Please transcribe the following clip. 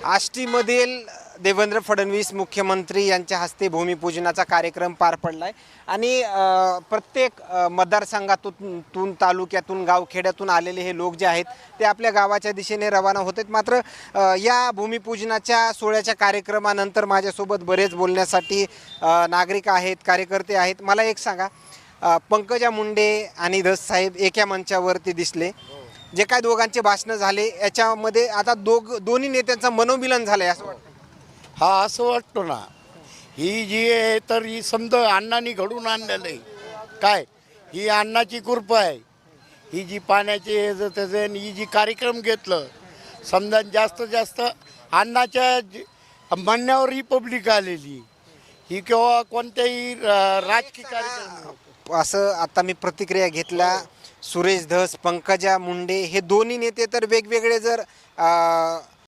आष्टीमधील देवेंद्र फडणवीस मुख्यमंत्री यांच्या हस्ते भूमिपूजनाचा कार्यक्रम पार पडलाय आणि प्रत्येक मतदारसंघातून तालुक्यातून गावखेड्यातून आलेले हे लोक जे आहेत ते आपल्या गावाच्या दिशेने रवाना होत आहेत। मात्र या भूमिपूजनाच्या सोहळ्याच्या कार्यक्रमानंतर माझ्यासोबत बरेच बोलण्यासाठी नागरिक आहेत, कार्यकर्ते आहेत। मला एक सांगा, पंकजा मुंडे आणि धस साहेब एका मंचावरती दिसले, जे काय दोघांचे भाषणं झाले याच्यामध्ये आता दोन्ही नेत्यांचं मनोमिलन झालंय असं वाटतं? हा, असं वाटतो ना। ही जी आहे तर ही समजा अण्णांनी घडून आणलेलं आहे। काय ही अण्णाची कृपा आहे। ही जी पाण्याची त्याचे ही जी कार्यक्रम घेतलं समजा जास्त जास्त अण्णाच्या म्हणण्यावर ही पब्लिक आलेली ही किंवा कोणत्याही राजकीय कार्यक्रम। असं आता मी प्रतिक्रिया घेतल्या, सुरेश धस, पंकजा मुंडे हे दोन्ही नेते तर वेगवेगळे जर